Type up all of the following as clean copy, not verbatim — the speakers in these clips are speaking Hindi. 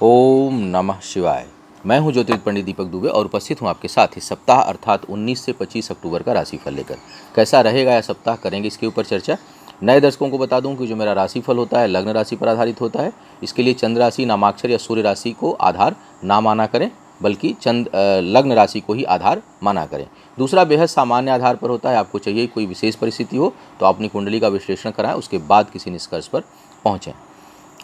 ओम नमः शिवाय। मैं हूं ज्योतिष पंडित दीपक दुबे और उपस्थित हूं आपके साथ इस सप्ताह अर्थात 19 से 25 अक्टूबर का राशिफल लेकर। कैसा रहेगा यह सप्ताह, करेंगे इसके ऊपर चर्चा। नए दर्शकों को बता दूं कि जो मेरा राशिफल होता है लग्न राशि पर आधारित होता है। इसके लिए चंद्र राशि, नामाक्षर या सूर्य राशि को आधार ना माना करें, बल्कि लग्न राशि को ही आधार माना करें। दूसरा बेहद सामान्य आधार पर होता है। आपको चाहिए कोई विशेष परिस्थिति हो तो अपनी कुंडली का विश्लेषण कराएं, उसके बाद किसी निष्कर्ष पर पहुँचें।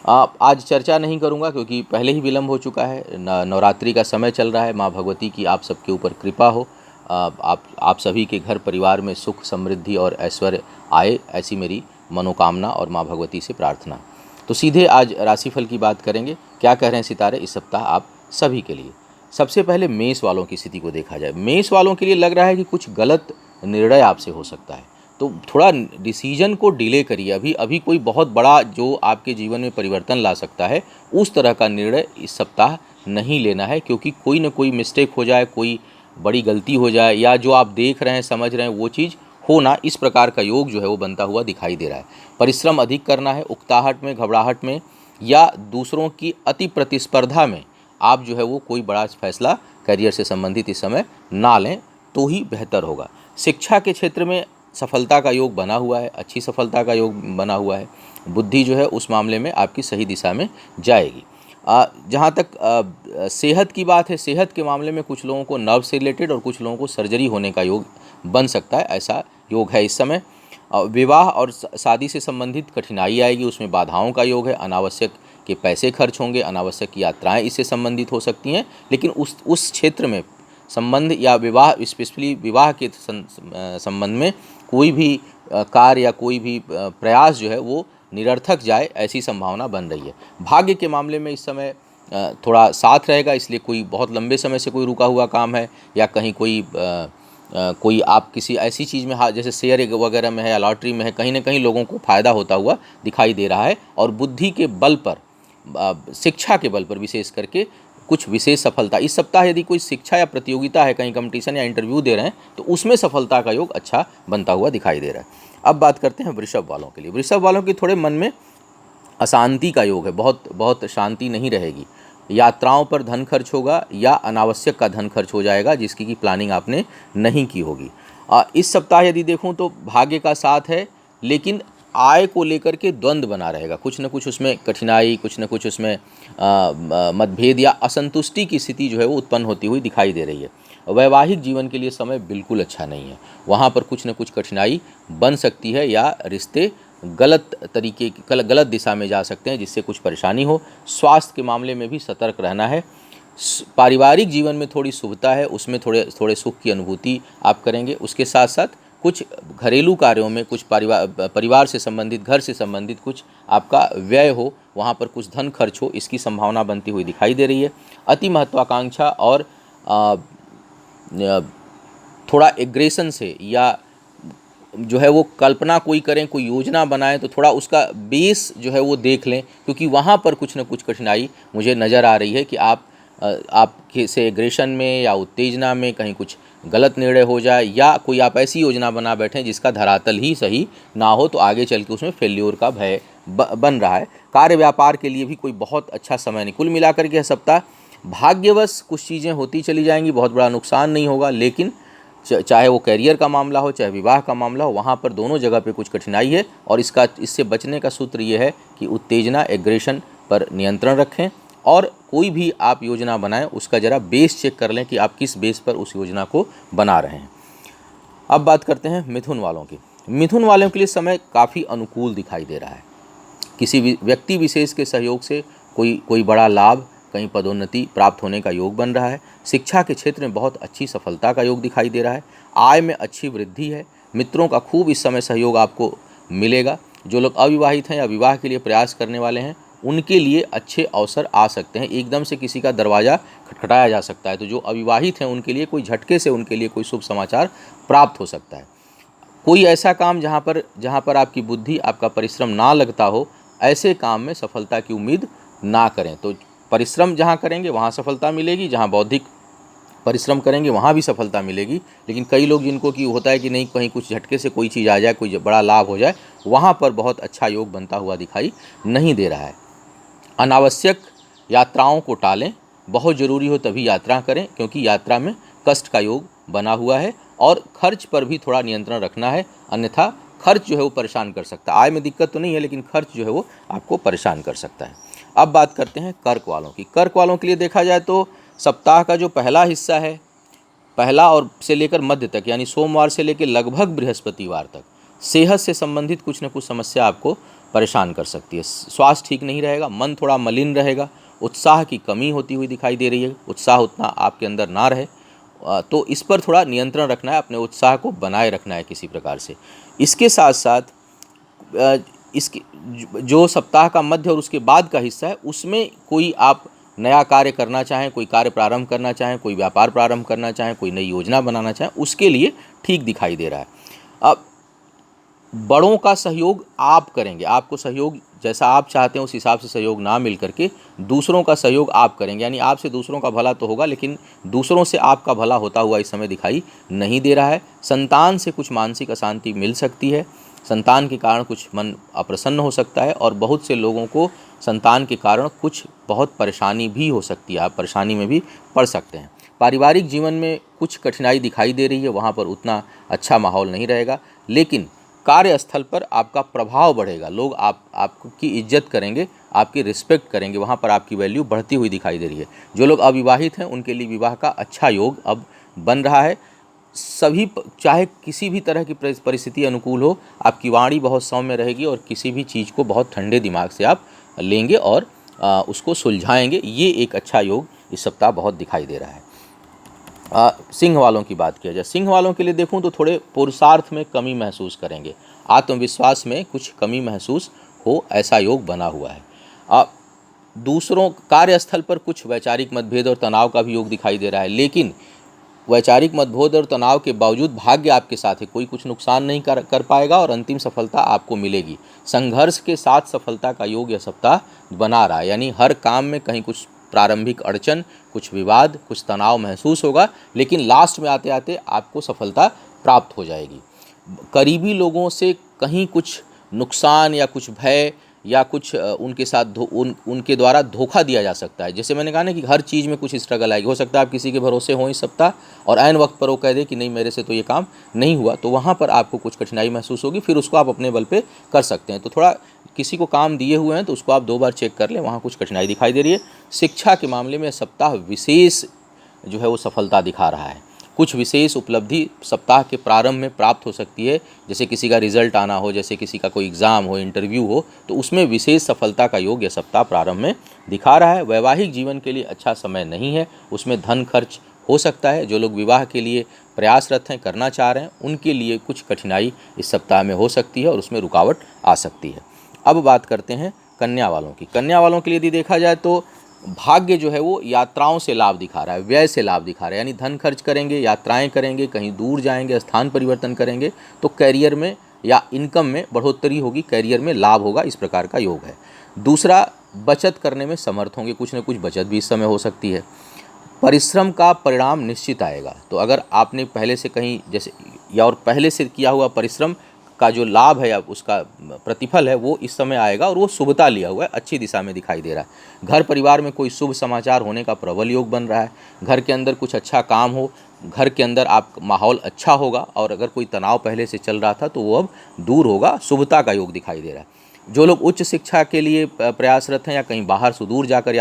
आज चर्चा नहीं करूंगा क्योंकि पहले ही विलम्ब हो चुका है। नवरात्रि का समय चल रहा है। माँ भगवती की आप सबके ऊपर कृपा हो। आप सभी के घर परिवार में सुख, समृद्धि और ऐश्वर्य आए, ऐसी मेरी मनोकामना और माँ भगवती से प्रार्थना। तो सीधे आज राशिफल की बात करेंगे। क्या कह रहे हैं सितारे इस सप्ताह आप सभी के लिए। सबसे पहले मेष वालों की स्थिति को देखा जाए। मेष वालों के लिए लग रहा है कि कुछ गलत निर्णय आपसे हो सकता है, तो थोड़ा डिसीजन को डिले करिए। अभी कोई बहुत बड़ा जो आपके जीवन में परिवर्तन ला सकता है, उस तरह का निर्णय इस सप्ताह नहीं लेना है, क्योंकि कोई ना कोई मिस्टेक हो जाए, कोई बड़ी गलती हो जाए, या जो आप देख रहे हैं, समझ रहे हैं, वो चीज़ होना, इस प्रकार का योग जो है वो बनता हुआ दिखाई दे रहा है। परिश्रम अधिक करना है। उकताहट में, घबराहट में या दूसरों की अति प्रतिस्पर्धा में आप जो है वो कोई बड़ा फैसला करियर से संबंधित इस समय ना लें तो ही बेहतर होगा। शिक्षा के क्षेत्र में सफलता का योग बना हुआ है, अच्छी सफलता का योग बना हुआ है। बुद्धि जो है उस मामले में आपकी सही दिशा में जाएगी। जहाँ तक सेहत की बात है, सेहत के मामले में कुछ लोगों को नर्व से रिलेटेड और कुछ लोगों को सर्जरी होने का योग बन सकता है, ऐसा योग है इस समय। विवाह और शादी से संबंधित कठिनाई आएगी, उसमें बाधाओं का योग है। अनावश्यक के पैसे खर्च होंगे, अनावश्यक यात्राएं इससे संबंधित हो सकती हैं, लेकिन उस क्षेत्र में संबंध या विवाह, स्पेशली विवाह के संबंध में कोई भी कार्य या कोई भी प्रयास जो है वो निरर्थक जाए, ऐसी संभावना बन रही है। भाग्य के मामले में इस समय थोड़ा साथ रहेगा, इसलिए कोई बहुत लंबे समय से कोई रुका हुआ काम है या कहीं कोई आप किसी ऐसी चीज़ में जैसे शेयर वगैरह में है या लॉटरी में है, कहीं ना कहीं लोगों को फ़ायदा होता हुआ दिखाई दे रहा है। और बुद्धि के बल पर, शिक्षा के बल पर विशेष करके कुछ विशेष सफलता इस सप्ताह, यदि कोई शिक्षा या प्रतियोगिता है, कहीं कंपटीशन या इंटरव्यू दे रहे हैं, तो उसमें सफलता का योग अच्छा बनता हुआ दिखाई दे रहा है। अब बात करते हैं वृषभ वालों के लिए। वृषभ वालों के थोड़े मन में अशांति का योग है, बहुत शांति नहीं रहेगी। यात्राओं पर धन खर्च होगा या अनावश्यक का धन खर्च हो जाएगा, जिसकी की प्लानिंग आपने नहीं की होगी। इस सप्ताह यदि देखूं तो भाग्य का साथ है, लेकिन आय को लेकर के द्वंद्व बना रहेगा। कुछ न कुछ उसमें कठिनाई, कुछ न कुछ उसमें मतभेद या असंतुष्टि की स्थिति जो है वो उत्पन्न होती हुई दिखाई दे रही है। वैवाहिक जीवन के लिए समय बिल्कुल अच्छा नहीं है। वहाँ पर कुछ न कुछ कठिनाई बन सकती है या रिश्ते गलत दिशा में जा सकते हैं, जिससे कुछ परेशानी हो। स्वास्थ्य के मामले में भी सतर्क रहना है। पारिवारिक जीवन में थोड़ी शुभता है, उसमें थोड़े सुख की अनुभूति आप करेंगे। उसके साथ साथ कुछ घरेलू कार्यों में, कुछ परिवार से संबंधित, घर से संबंधित कुछ आपका व्यय हो, वहाँ पर कुछ धन खर्च हो, इसकी संभावना बनती हुई दिखाई दे रही है। अति महत्वाकांक्षा और थोड़ा एग्रेशन से या जो है वो कल्पना कोई करें, कोई योजना बनाएं, तो थोड़ा उसका बेस जो है वो देख लें, क्योंकि वहाँ पर कुछ न कुछ कठिनाई मुझे नज़र आ रही है कि आपके से एग्रेशन में या उत्तेजना में कहीं कुछ गलत निर्णय हो जाए, या कोई आप ऐसी योजना बना बैठें जिसका धरातल ही सही ना हो, तो आगे चल के उसमें फेल्योर का भय बन रहा है। कार्य व्यापार के लिए भी कोई बहुत अच्छा समय नहीं। कुल मिलाकर के सप्ताह भाग्यवश कुछ चीज़ें होती चली जाएंगी, बहुत बड़ा नुकसान नहीं होगा, लेकिन चाहे वो कैरियर का मामला हो, चाहे विवाह का मामला हो, वहाँ पर दोनों जगह पे कुछ कठिनाई है। और इससे बचने का सूत्र ये है कि उत्तेजना, एग्रेशन पर नियंत्रण रखें, और कोई भी आप योजना बनाएं उसका ज़रा बेस चेक कर लें कि आप किस बेस पर उस योजना को बना रहे हैं। अब बात करते हैं मिथुन वालों की। मिथुन वालों के लिए समय काफ़ी अनुकूल दिखाई दे रहा है। किसी व्यक्ति विशेष के सहयोग से कोई बड़ा लाभ, कहीं पदोन्नति प्राप्त होने का योग बन रहा है। शिक्षा के क्षेत्र में बहुत अच्छी सफलता का योग दिखाई दे रहा है। आय में अच्छी वृद्धि है। मित्रों का खूब इस समय सहयोग आपको मिलेगा। जो लोग अविवाहित हैं या विवाह के लिए प्रयास करने वाले हैं, उनके लिए अच्छे अवसर आ सकते हैं। एकदम से किसी का दरवाज़ा खटखटाया जा सकता है, तो जो अविवाहित हैं उनके लिए कोई झटके से उनके लिए कोई शुभ समाचार प्राप्त हो सकता है। कोई ऐसा काम जहाँ पर आपकी बुद्धि, आपका परिश्रम ना लगता हो, ऐसे काम में सफलता की उम्मीद ना करें। तो परिश्रम जहाँ करेंगे वहाँ सफलता मिलेगी, जहाँ बौद्धिक परिश्रम करेंगे वहाँ भी सफलता मिलेगी। लेकिन कई लोग जिनको कि होता है कि नहीं, कहीं कुछ झटके से कोई चीज़ आ जाए, कोई बड़ा लाभ हो जाए, वहाँ पर बहुत अच्छा योग बनता हुआ दिखाई नहीं दे रहा है। अनावश्यक यात्राओं को टालें, बहुत ज़रूरी हो तभी यात्रा करें, क्योंकि यात्रा में कष्ट का योग बना हुआ है। और खर्च पर भी थोड़ा नियंत्रण रखना है, अन्यथा खर्च जो है वो परेशान कर सकता है। आय में दिक्कत तो नहीं है, लेकिन खर्च जो है वो आपको परेशान कर सकता है। अब बात करते हैं कर्क वालों की। कर्क वालों के लिए देखा जाए तो सप्ताह का जो पहला हिस्सा है, पहला और से लेकर मध्य तक, यानी सोमवार से लेकर लगभग बृहस्पतिवार तक, सेहत से संबंधित कुछ न कुछ समस्या आपको परेशान कर सकती है। स्वास्थ्य ठीक नहीं रहेगा, मन थोड़ा मलिन रहेगा, उत्साह की कमी होती हुई दिखाई दे रही है, उत्साह उतना आपके अंदर ना रहे। तो इस पर थोड़ा नियंत्रण रखना है, अपने उत्साह को बनाए रखना है किसी प्रकार से। इसके साथ साथ इसके जो सप्ताह का मध्य और उसके बाद का हिस्सा है, उसमें कोई आप नया कार्य करना चाहें, कोई कार्य प्रारंभ करना चाहें, कोई व्यापार प्रारंभ करना चाहें, कोई नई योजना बनाना चाहें, उसके लिए ठीक दिखाई दे रहा है। अब बड़ों का सहयोग आप करेंगे, आपको सहयोग जैसा आप चाहते हैं उस हिसाब से सहयोग ना मिल करके दूसरों का सहयोग आप करेंगे, यानी आपसे दूसरों का भला तो होगा, लेकिन दूसरों से आपका भला होता हुआ इस समय दिखाई नहीं दे रहा है। संतान से कुछ मानसिक अशांति मिल सकती है, संतान के कारण कुछ मन अप्रसन्न हो सकता है, और बहुत से लोगों को संतान के कारण कुछ बहुत परेशानी भी हो सकती है, आप परेशानी में भी पड़ सकते हैं। पारिवारिक जीवन में कुछ कठिनाई दिखाई दे रही है, वहाँ पर उतना अच्छा माहौल नहीं रहेगा, लेकिन कार्यस्थल पर आपका प्रभाव बढ़ेगा, लोग आपकी इज्जत करेंगे, आपकी रिस्पेक्ट करेंगे, वहाँ पर आपकी वैल्यू बढ़ती हुई दिखाई दे रही है। जो लोग अविवाहित हैं उनके लिए विवाह का अच्छा योग अब बन रहा है। सभी चाहे किसी भी तरह की परिस्थिति अनुकूल हो, आपकी वाणी बहुत सौम्य रहेगी और किसी भी चीज़ को बहुत ठंडे दिमाग से आप लेंगे और उसको सुलझाएंगे। ये एक अच्छा योग इस सप्ताह बहुत दिखाई दे रहा है। सिंह वालों की बात किया जाए, सिंह वालों के लिए देखूं तो थोड़े पुरुषार्थ में कमी महसूस करेंगे, आत्मविश्वास में कुछ कमी महसूस हो, ऐसा योग बना हुआ है। दूसरों कार्यस्थल पर कुछ वैचारिक मतभेद और तनाव का भी योग दिखाई दे रहा है, लेकिन वैचारिक मतभेद और तनाव के बावजूद भाग्य आपके साथ है, कोई कुछ नुकसान नहीं कर पाएगा और अंतिम सफलता आपको मिलेगी। संघर्ष के साथ सफलता का योग यह सप्ताह बना रहा है, यानी हर काम में कहीं कुछ प्रारंभिक अड़चन, कुछ विवाद, कुछ तनाव महसूस होगा, लेकिन लास्ट में आते आते आपको सफलता प्राप्त हो जाएगी। करीबी लोगों से कहीं कुछ नुकसान या कुछ भय या कुछ उनके साथ उनके द्वारा धोखा दिया जा सकता है। जैसे मैंने कहा ना कि हर चीज़ में कुछ स्ट्रगल आएगी, हो सकता है आप किसी के भरोसे हों इस सप्ताह और ऐन वक्त पर वो कह दे कि नहीं मेरे से तो ये काम नहीं हुआ, तो वहाँ पर आपको कुछ कठिनाई महसूस होगी, फिर उसको आप अपने बल पे कर सकते हैं। तो थोड़ा किसी को काम दिए हुए हैं तो उसको आप 2 बार चेक कर लें, वहाँ कुछ कठिनाई दिखाई दे रही है। शिक्षा के मामले में सप्ताह विशेष जो है वो सफलता दिखा रहा है, कुछ विशेष उपलब्धि सप्ताह के प्रारंभ में प्राप्त हो सकती है, जैसे किसी का रिजल्ट आना हो, जैसे किसी का कोई एग्ज़ाम हो, इंटरव्यू हो, तो उसमें विशेष सफलता का योग यह सप्ताह प्रारंभ में दिखा रहा है। वैवाहिक जीवन के लिए अच्छा समय नहीं है, उसमें धन खर्च हो सकता है। जो लोग विवाह के लिए प्रयासरत हैं, करना चाह रहे हैं, उनके लिए कुछ कठिनाई इस सप्ताह में हो सकती है और उसमें रुकावट आ सकती है। अब बात करते हैं कन्या वालों की। कन्या वालों के लिए यदि देखा जाए तो भाग्य जो है वो यात्राओं से लाभ दिखा रहा है, व्यय से लाभ दिखा रहा है, यानी धन खर्च करेंगे, यात्राएं करेंगे, कहीं दूर जाएंगे, स्थान परिवर्तन करेंगे, तो कैरियर में या इनकम में बढ़ोतरी होगी, कैरियर में लाभ होगा, इस प्रकार का योग है। दूसरा, बचत करने में समर्थ होंगे, कुछ न कुछ बचत भी इस समय हो सकती है। परिश्रम का परिणाम निश्चित आएगा, तो अगर आपने पहले से कहीं जैसे या और पहले से किया हुआ परिश्रम का जो लाभ है या उसका प्रतिफल है वो इस समय आएगा और वो शुभता लिया हुआ है, अच्छी दिशा में दिखाई दे रहा है। घर परिवार में कोई शुभ समाचार होने का प्रबल योग बन रहा है, घर के अंदर कुछ अच्छा काम हो, घर के अंदर आप माहौल अच्छा होगा, और अगर कोई तनाव पहले से चल रहा था तो वो अब दूर होगा, शुभता का योग दिखाई दे रहा है। जो लोग उच्च शिक्षा के लिए प्रयासरत हैं या कहीं बाहर सुदूर जाकर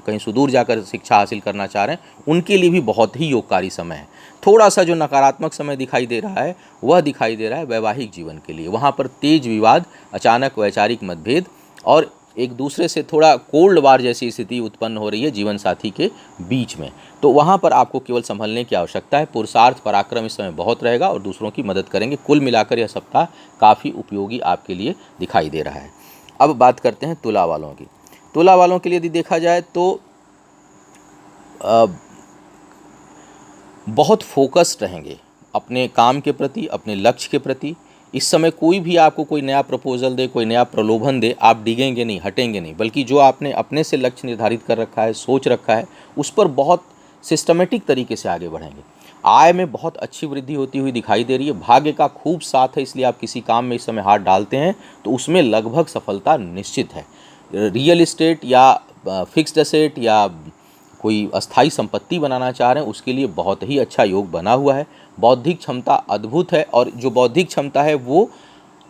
कहीं सुदूर जाकर शिक्षा हासिल करना चाह रहे हैं, उनके लिए भी बहुत ही योगकारी समय है। थोड़ा सा जो नकारात्मक समय दिखाई दे रहा है वह दिखाई दे रहा है वैवाहिक जीवन के लिए। वहाँ पर तेज विवाद, अचानक वैचारिक मतभेद और एक दूसरे से थोड़ा कोल्ड वार जैसी स्थिति उत्पन्न हो रही है जीवन साथी के बीच में, तो वहाँ पर आपको केवल संभलने की आवश्यकता है। पुरुषार्थ पराक्रम इस समय बहुत रहेगा और दूसरों की मदद करेंगे। कुल मिलाकर यह सप्ताह काफ़ी उपयोगी आपके लिए दिखाई दे रहा है। अब बात करते हैं तुला वालों की। तुला वालों के लिए यदि देखा जाए तो बहुत फोकस्ड रहेंगे अपने काम के प्रति, अपने लक्ष्य के प्रति। इस समय कोई भी आपको कोई नया प्रपोजल दे, कोई नया प्रलोभन दे, आप डिगेंगे नहीं, हटेंगे नहीं, बल्कि जो आपने अपने से लक्ष्य निर्धारित कर रखा है, सोच रखा है, उस पर बहुत सिस्टमेटिक तरीके से आगे बढ़ेंगे। आय में बहुत अच्छी वृद्धि होती हुई दिखाई दे रही है, भाग्य का खूब साथ है, इसलिए आप किसी काम में इस समय हाथ डालते हैं तो उसमें लगभग सफलता निश्चित है। रियल इस्टेट या फिक्स्ड एसेट या कोई अस्थाई संपत्ति बनाना चाह रहे हैं उसके लिए बहुत ही अच्छा योग बना हुआ है। बौद्धिक क्षमता अद्भुत है और जो बौद्धिक क्षमता है वो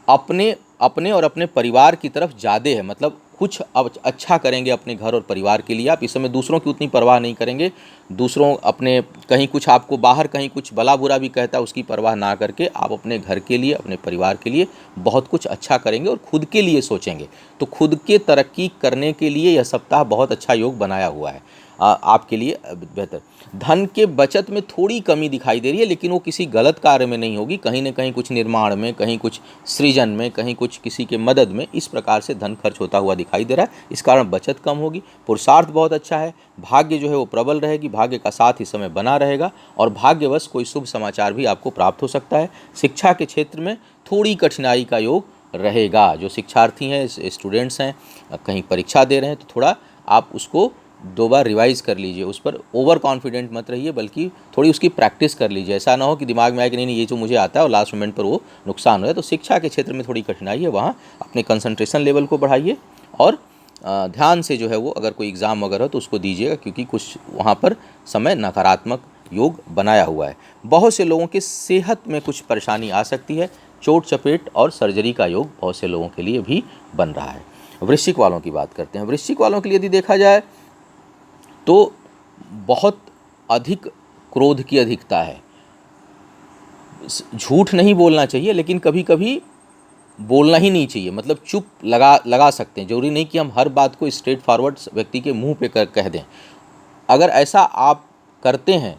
अपने अपने और अपने परिवार की तरफ ज़्यादा है। मतलब कुछ अब अच्छा करेंगे अपने घर और परिवार के लिए। आप इस समय दूसरों की उतनी परवाह नहीं करेंगे। दूसरों अपने कहीं कुछ आपको बाहर कहीं कुछ भला बुरा भी कहता है उसकी परवाह ना करके आप अपने घर के लिए अपने परिवार के लिए बहुत कुछ अच्छा करेंगे और खुद के लिए सोचेंगे। तो खुद के तरक्की करने के लिए यह सप्ताह बहुत अच्छा योग बनाया हुआ है आपके लिए बेहतर। धन के बचत में थोड़ी कमी दिखाई दे रही है लेकिन वो किसी गलत कार्य में नहीं होगी। कहीं ना कहीं कुछ निर्माण में, कहीं कुछ सृजन में, कहीं कुछ किसी के मदद में, इस प्रकार से धन खर्च होता हुआ दिखाई दे रहा है। इस कारण बचत कम होगी। पुरुषार्थ बहुत अच्छा है। भाग्य जो है वो प्रबल रहेगी। भाग्य का साथ इस समय बना रहेगा और भाग्यवश कोई शुभ समाचार भी आपको प्राप्त हो सकता है। शिक्षा के क्षेत्र में थोड़ी कठिनाई का योग रहेगा। जो शिक्षार्थी हैं, स्टूडेंट्स हैं, कहीं परीक्षा दे रहे हैं तो थोड़ा आप उसको 2 बार रिवाइज़ कर लीजिए। उस पर ओवर कॉन्फिडेंट मत रहिए बल्कि थोड़ी उसकी प्रैक्टिस कर लीजिए। ऐसा ना हो कि दिमाग में आए कि नहीं ये जो मुझे आता है और लास्ट मोमेंट पर वो नुकसान हो जाए। तो शिक्षा के क्षेत्र में थोड़ी कठिनाई है, वहाँ अपने कंसंट्रेशन लेवल को बढ़ाइए और ध्यान से जो है वो अगर कोई एग्ज़ाम वगैरह हो तो उसको दीजिएगा क्योंकि कुछ वहाँ पर समय नकारात्मक योग बनाया हुआ है। बहुत से लोगों के सेहत में कुछ परेशानी आ सकती है। चोट चपेट और सर्जरी का योग बहुत से लोगों के लिए भी बन रहा है। वृश्चिक वालों की बात करते हैं। वृश्चिक वालों के लिए यदि देखा जाए तो बहुत अधिक क्रोध की अधिकता है। झूठ नहीं बोलना चाहिए लेकिन कभी कभी बोलना ही नहीं चाहिए। मतलब चुप लगा सकते हैं। जरूरी नहीं कि हम हर बात को स्ट्रेट फॉरवर्ड व्यक्ति के मुंह पे कह दें। अगर ऐसा आप करते हैं,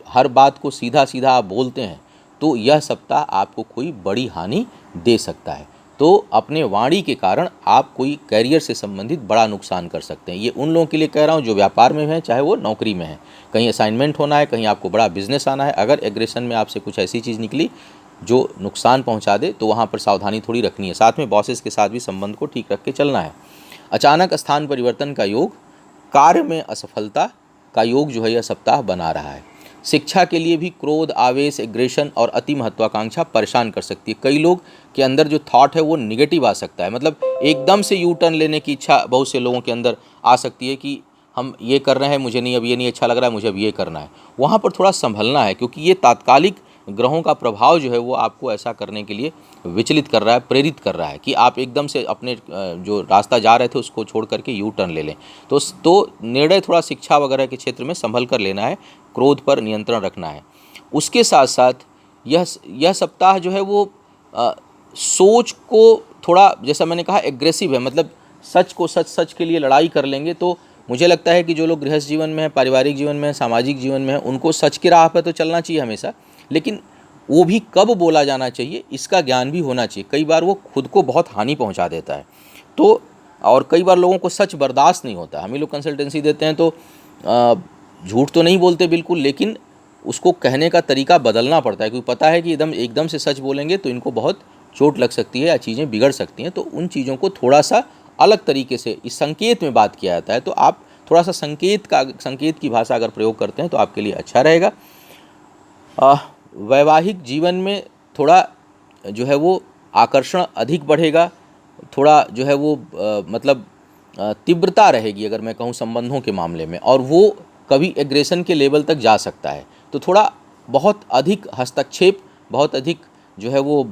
हर बात को सीधा सीधा आप बोलते हैं तो यह सप्ताह आपको कोई बड़ी हानि दे सकता है। तो अपने वाणी के कारण आप कोई कैरियर से संबंधित बड़ा नुकसान कर सकते हैं। ये उन लोगों के लिए कह रहा हूँ जो व्यापार में हैं, चाहे वो नौकरी में हैं। कहीं असाइनमेंट होना है, कहीं आपको बड़ा बिजनेस आना है। अगर एग्रेशन में आपसे कुछ ऐसी चीज़ निकली जो नुकसान पहुंचा दे तो वहाँ पर सावधानी थोड़ी रखनी है। साथ में बॉसेस के साथ भी संबंध को ठीक रख के चलना है। अचानक स्थान परिवर्तन का योग, कार्य में असफलता का योग जो है यह सप्ताह बना रहा है। शिक्षा के लिए भी क्रोध, आवेश, एग्रेशन और अति महत्वाकांक्षा परेशान कर सकती है। कई लोग के अंदर जो थॉट है वो निगेटिव आ सकता है। मतलब एकदम से यू टर्न लेने की इच्छा बहुत से लोगों के अंदर आ सकती है कि हम ये कर रहे हैं, मुझे नहीं अब ये नहीं अच्छा लग रहा है, मुझे अब ये करना है। वहाँ पर थोड़ा संभलना है क्योंकि ये तात्कालिक ग्रहों का प्रभाव जो है वो आपको ऐसा करने के लिए विचलित कर रहा है, प्रेरित कर रहा है कि आप एकदम से अपने जो रास्ता जा रहे थे उसको छोड़ करके यू टर्न ले लें। तो निर्णय थोड़ा शिक्षा वगैरह के क्षेत्र में संभल कर लेना है। क्रोध पर नियंत्रण रखना है। उसके साथ साथ यह सप्ताह जो है वो सोच को थोड़ा, जैसा मैंने कहा, एग्रेसिव है। मतलब सच को सच के लिए लड़ाई कर लेंगे। तो मुझे लगता है कि जो लोग गृहस्थ जीवन में है, पारिवारिक जीवन में है, सामाजिक जीवन में है, उनको सच की राह पर तो चलना चाहिए हमेशा, लेकिन वो भी कब बोला जाना चाहिए इसका ज्ञान भी होना चाहिए। कई बार वो खुद को बहुत हानि पहुंचा देता है। तो और कई बार लोगों को सच बर्दाश्त नहीं होता। हम ही लोग कंसल्टेंसी देते हैं तो झूठ तो नहीं बोलते बिल्कुल, लेकिन उसको कहने का तरीका बदलना पड़ता है क्योंकि पता है कि एकदम से सच बोलेंगे तो इनको बहुत चोट लग सकती है या चीज़ें बिगड़ सकती हैं। तो उन चीज़ों को थोड़ा सा अलग तरीके से इस संकेत में बात किया जाता है। तो आप थोड़ा सा संकेत की भाषा अगर प्रयोग करते हैं तो आपके लिए अच्छा रहेगा। वैवाहिक जीवन में थोड़ा जो है वो आकर्षण अधिक बढ़ेगा। थोड़ा जो है वो मतलब तीव्रता रहेगी अगर मैं कहूँ संबंधों के मामले में, और वो कभी एग्रेशन के लेवल तक जा सकता है। तो थोड़ा बहुत अधिक हस्तक्षेप, बहुत अधिक जो है वो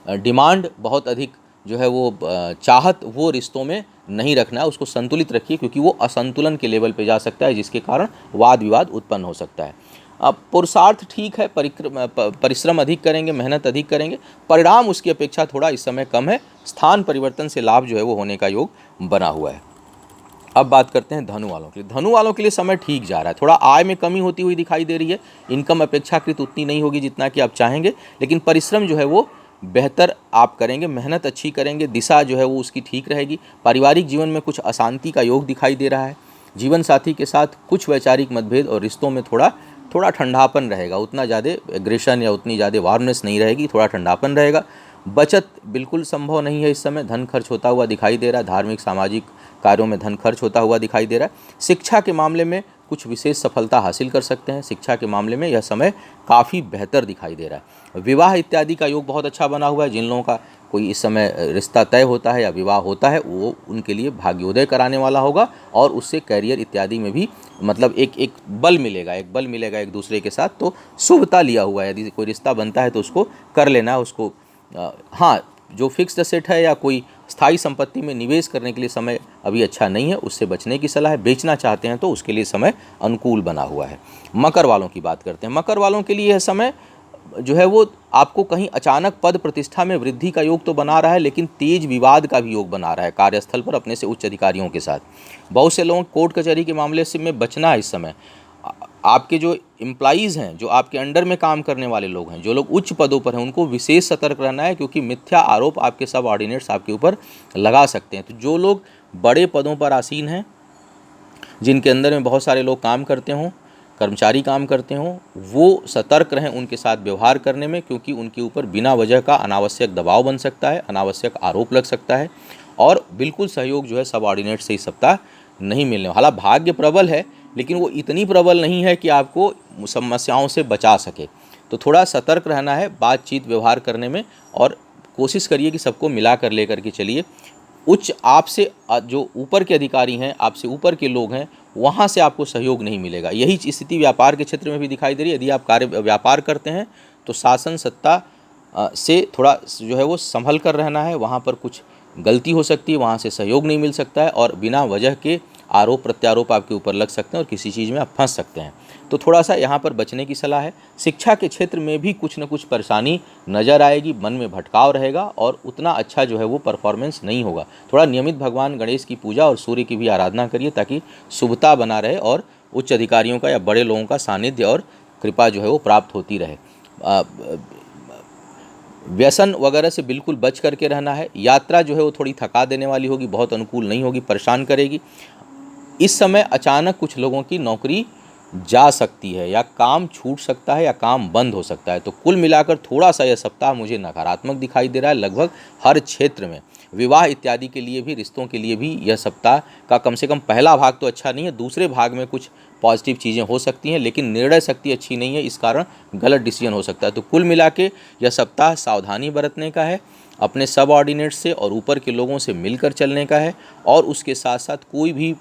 डिमांड, बहुत अधिक जो है वो चाहत वो रिश्तों में नहीं रखना है। उसको संतुलित रखिए क्योंकि वो असंतुलन के लेवल पे जा सकता है जिसके कारण वाद विवाद उत्पन्न हो सकता है। अब पुरुषार्थ ठीक है, परिश्रम अधिक करेंगे, मेहनत अधिक करेंगे, परिणाम उसकी अपेक्षा थोड़ा इस समय कम है। स्थान परिवर्तन से लाभ जो है वो होने का योग बना हुआ है। अब बात करते हैं धनु वालों के लिए। धनु वालों के लिए समय ठीक जा रहा है। थोड़ा आय में कमी होती हुई दिखाई दे रही है। इनकम अपेक्षाकृत उतनी नहीं होगी जितना कि आप चाहेंगे, लेकिन परिश्रम जो है वो बेहतर आप करेंगे, मेहनत अच्छी करेंगे, दिशा जो है वो उसकी ठीक रहेगी। पारिवारिक जीवन में कुछ अशांति का योग दिखाई दे रहा है। जीवन साथी के साथ कुछ वैचारिक मतभेद और रिश्तों में थोड़ा ठंडापन रहेगा। उतना ज़्यादा एग्रेशन या उतनी ज़्यादा वार्मनेस नहीं रहेगी, थोड़ा ठंडापन रहेगा। बचत बिल्कुल संभव नहीं है इस समय। धन खर्च होता हुआ दिखाई दे रहा है। धार्मिक सामाजिक कार्यों में धन खर्च होता हुआ दिखाई दे रहा है। शिक्षा के मामले में कुछ विशेष सफलता हासिल कर सकते हैं। शिक्षा के मामले में यह समय काफ़ी बेहतर दिखाई दे रहा है। विवाह इत्यादि का योग बहुत अच्छा बना हुआ है। जिन लोगों का कोई इस समय रिश्ता तय होता है या विवाह होता है, वो उनके लिए भाग्योदय कराने वाला होगा और उससे करियर इत्यादि में भी मतलब एक बल मिलेगा, एक दूसरे के साथ। तो शुभता लिया हुआ है, यदि कोई रिश्ता बनता है तो उसको कर लेना है उसको। हाँ, जो फिक्स्ड एसेट है या कोई स्थायी संपत्ति में निवेश करने के लिए समय अभी अच्छा नहीं है, उससे बचने की सलाह है। बेचना चाहते हैं तो उसके लिए समय अनुकूल बना हुआ है। मकर वालों की बात करते हैं। मकर वालों के लिए यह समय जो है वो आपको कहीं अचानक पद प्रतिष्ठा में वृद्धि का योग तो बना रहा है, लेकिन तेज विवाद का भी योग बना रहा है कार्यस्थल पर अपने से उच्च अधिकारियों के साथ। बहुत से लोगों को कोर्ट कचहरी के मामले से में बचना है इस समय। आपके जो एम्प्लॉइज़ हैं, जो आपके अंडर में काम करने वाले लोग हैं, जो लोग उच्च पदों पर हैं, उनको विशेष सतर्क रहना है, क्योंकि मिथ्या आरोप आपके सब ऑर्डिनेट्स आपके ऊपर लगा सकते हैं। तो जो लोग बड़े पदों पर आसीन हैं, जिनके अंदर में बहुत सारे लोग काम करते हों, कर्मचारी काम करते हों, वो सतर्क रहें उनके साथ व्यवहार करने में, क्योंकि उनके ऊपर बिना वजह का अनावश्यक दबाव बन सकता है, अनावश्यक आरोप लग सकता है। और बिल्कुल सहयोग जो है सब ऑर्डिनेट से इस सप्ताह नहीं मिलने। हालांकि भाग्य प्रबल है, लेकिन वो इतनी प्रबल नहीं है कि आपको समस्याओं से बचा सके। तो थोड़ा सतर्क रहना है बातचीत व्यवहार करने में, और कोशिश करिए कि सबको मिला कर लेकर के चलिए। उच्च आपसे जो ऊपर के अधिकारी हैं, आपसे ऊपर के लोग हैं, वहाँ से आपको सहयोग नहीं मिलेगा। यही स्थिति व्यापार के क्षेत्र में भी दिखाई दे रही है। यदि आप व्यापार करते हैं तो शासन सत्ता से थोड़ा जो है वो संभल कर रहना है। वहाँ पर कुछ गलती हो सकती है, वहाँ से सहयोग नहीं मिल सकता है, और बिना वजह के आरोप प्रत्यारोप आपके ऊपर लग सकते हैं और किसी चीज़ में आप फंस सकते हैं। तो थोड़ा सा यहाँ पर बचने की सलाह है। शिक्षा के क्षेत्र में भी कुछ न कुछ परेशानी नज़र आएगी, मन में भटकाव रहेगा और उतना अच्छा जो है वो परफॉर्मेंस नहीं होगा। थोड़ा नियमित भगवान गणेश की पूजा और सूर्य की भी आराधना करिए, ताकि शुभता बना रहे और उच्च अधिकारियों का या बड़े लोगों का सानिध्य और कृपा जो है वो प्राप्त होती रहे। व्यसन वगैरह से बिल्कुल बच करके रहना है। यात्रा जो है वो थोड़ी थका देने वाली होगी, बहुत अनुकूल नहीं होगी, परेशान करेगी। इस समय अचानक कुछ लोगों की नौकरी जा सकती है, या काम छूट सकता है, या काम बंद हो सकता है। तो कुल मिलाकर थोड़ा सा यह सप्ताह मुझे नकारात्मक दिखाई दे रहा है, लगभग हर क्षेत्र में। विवाह इत्यादि के लिए भी, रिश्तों के लिए भी यह सप्ताह का कम से कम पहला भाग तो अच्छा नहीं है, दूसरे भाग में कुछ पॉजिटिव चीज़ें हो सकती हैं, लेकिन निर्णय शक्ति अच्छी नहीं है, इस कारण गलत डिसीजन हो सकता है। तो कुल मिला के यह सप्ताह सावधानी बरतने का है, अपने सब ऑर्डिनेट से और ऊपर के लोगों से मिलकर चलने का है, और उसके साथ साथ कोई भी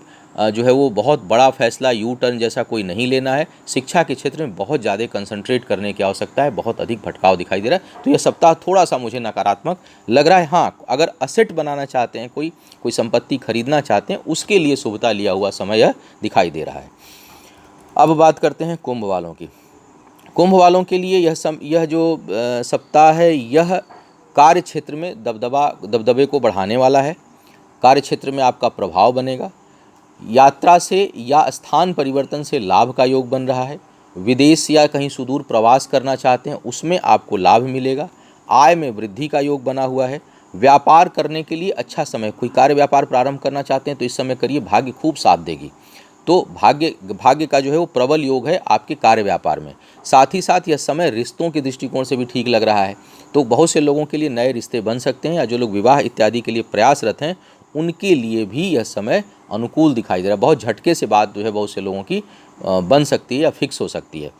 जो है वो बहुत बड़ा फैसला यू टर्न जैसा कोई नहीं लेना है। शिक्षा के क्षेत्र में बहुत ज़्यादा कंसंट्रेट करने की आवश्यकता है, बहुत अधिक भटकाव दिखाई दे रहा है। तो यह सप्ताह थोड़ा सा मुझे नकारात्मक लग रहा है। हाँ, अगर असेट बनाना चाहते हैं, कोई संपत्ति खरीदना चाहते हैं, उसके लिए शुभता लिया हुआ समय यह दिखाई दे रहा है। अब बात करते हैं कुंभ वालों की। कुंभ वालों के लिए यह जो सप्ताह है, यह कार्य क्षेत्र में दबदबे को बढ़ाने वाला है। कार्य क्षेत्र में आपका प्रभाव बनेगा। यात्रा से या स्थान परिवर्तन से लाभ का योग बन रहा है। विदेश या कहीं सुदूर प्रवास करना चाहते हैं, उसमें आपको लाभ मिलेगा। आय में वृद्धि का योग बना हुआ है। व्यापार करने के लिए अच्छा समय, कोई कार्य व्यापार प्रारंभ करना चाहते हैं तो इस समय करिए, भाग्य खूब साथ देगी। तो भाग्य का जो है वो प्रबल योग है आपके कार्य व्यापार में। साथ ही साथ यह समय रिश्तों के दृष्टिकोण से भी ठीक लग रहा है। तो बहुत से लोगों के लिए नए रिश्ते बन सकते हैं, या जो लोग विवाह इत्यादि के लिए प्रयासरत हैं उनके लिए भी यह समय अनुकूल दिखाई दे रहा है। बहुत झटके से बात जो है बहुत से लोगों की बन सकती है या फिक्स हो सकती है।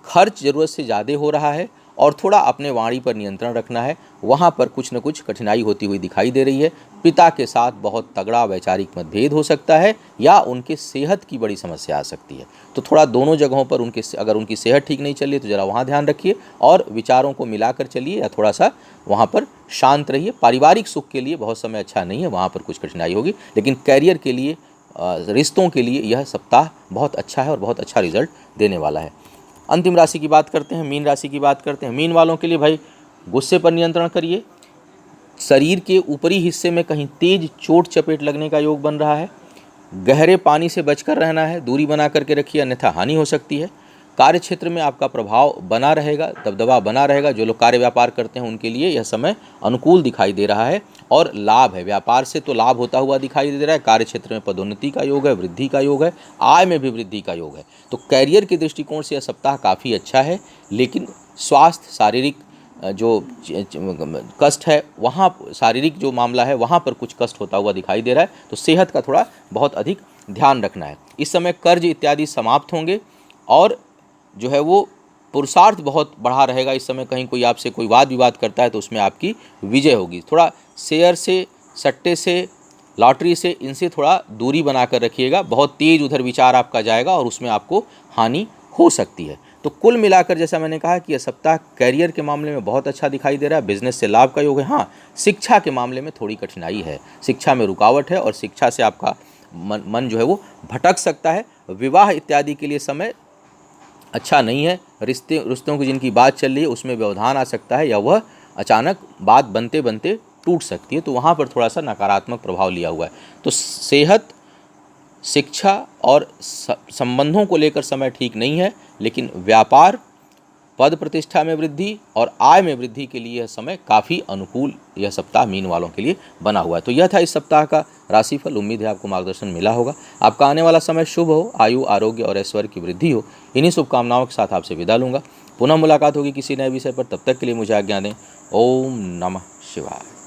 खर्च ज़रूरत से ज़्यादा हो रहा है, और थोड़ा अपने वाणी पर नियंत्रण रखना है। वहाँ पर कुछ न कुछ कठिनाई होती हुई दिखाई दे रही है। पिता के साथ बहुत तगड़ा वैचारिक मतभेद हो सकता है, या उनके सेहत की बड़ी समस्या आ सकती है। तो थोड़ा दोनों जगहों पर अगर उनकी सेहत ठीक नहीं चल रही तो ज़रा वहाँ ध्यान रखिए, और विचारों को मिलाकर चलिए, या थोड़ा सा वहाँ पर शांत रहिए। पारिवारिक सुख के लिए बहुत समय अच्छा नहीं है, वहाँ पर कुछ कठिनाई होगी, लेकिन कैरियर के लिए, रिश्तों के लिए यह सप्ताह बहुत अच्छा है और बहुत अच्छा रिजल्ट देने वाला है। अंतिम राशि की बात करते हैं, मीन राशि की बात करते हैं। मीन वालों के लिए भाई, गुस्से पर नियंत्रण करिए। शरीर के ऊपरी हिस्से में कहीं तेज चोट चपेट लगने का योग बन रहा है। गहरे पानी से बचकर रहना है, दूरी बना करके रखिए, अन्यथा हानि हो सकती है। कार्य क्षेत्र में आपका प्रभाव बना रहेगा, दबदबा बना रहेगा। जो लोग कार्य व्यापार करते हैं उनके लिए यह समय अनुकूल दिखाई दे रहा है, और लाभ है। व्यापार से तो लाभ होता हुआ दिखाई दे रहा है। कार्य क्षेत्र में पदोन्नति का योग है, वृद्धि का योग है, आय में भी वृद्धि का योग है। तो कैरियर के दृष्टिकोण से यह सप्ताह काफ़ी अच्छा है, लेकिन स्वास्थ्य, शारीरिक जो कष्ट है, वहाँ शारीरिक जो मामला है वहाँ पर कुछ कष्ट होता हुआ दिखाई दे रहा है। तो सेहत का थोड़ा बहुत अधिक ध्यान रखना है। इस समय कर्ज इत्यादि समाप्त होंगे, और जो है वो पुरुषार्थ बहुत बढ़ा रहेगा इस समय। कहीं कोई आपसे कोई वाद विवाद करता है तो उसमें आपकी विजय होगी। थोड़ा शेयर से, सट्टे से, लॉटरी से, इनसे थोड़ा दूरी बना कर रखिएगा। बहुत तेज़ उधर विचार आपका जाएगा और उसमें आपको हानि हो सकती है। तो कुल मिलाकर जैसा मैंने कहा कि यह सप्ताह करियर के मामले में बहुत अच्छा दिखाई दे रहा है, बिजनेस से लाभ का योग है। हाँ, शिक्षा के मामले में थोड़ी कठिनाई है, शिक्षा में रुकावट है और शिक्षा से आपका मन जो है वो भटक सकता है। विवाह इत्यादि के लिए समय अच्छा नहीं है। रिश्तों की जिनकी बात चल रही है उसमें व्यवधान आ सकता है या वह अचानक बात बनते बनते टूट सकती है, तो वहाँ पर थोड़ा सा नकारात्मक प्रभाव लिया हुआ है। तो सेहत, शिक्षा और संबंधों को लेकर समय ठीक नहीं है, लेकिन व्यापार, पद प्रतिष्ठा में वृद्धि और आय में वृद्धि के लिए यह समय काफ़ी अनुकूल यह सप्ताह मीन वालों के लिए बना हुआ है। तो यह था इस सप्ताह का राशिफल। उम्मीद है आपको मार्गदर्शन मिला होगा। आपका आने वाला समय शुभ हो, आयु, आरोग्य और ऐश्वर्य की वृद्धि हो। इन्हीं शुभकामनाओं के साथ आपसे विदा लूँगा। पुनः मुलाकात होगी किसी नए विषय पर। तब तक के लिए मुझे आज्ञा दें। ओम नमः शिवाय।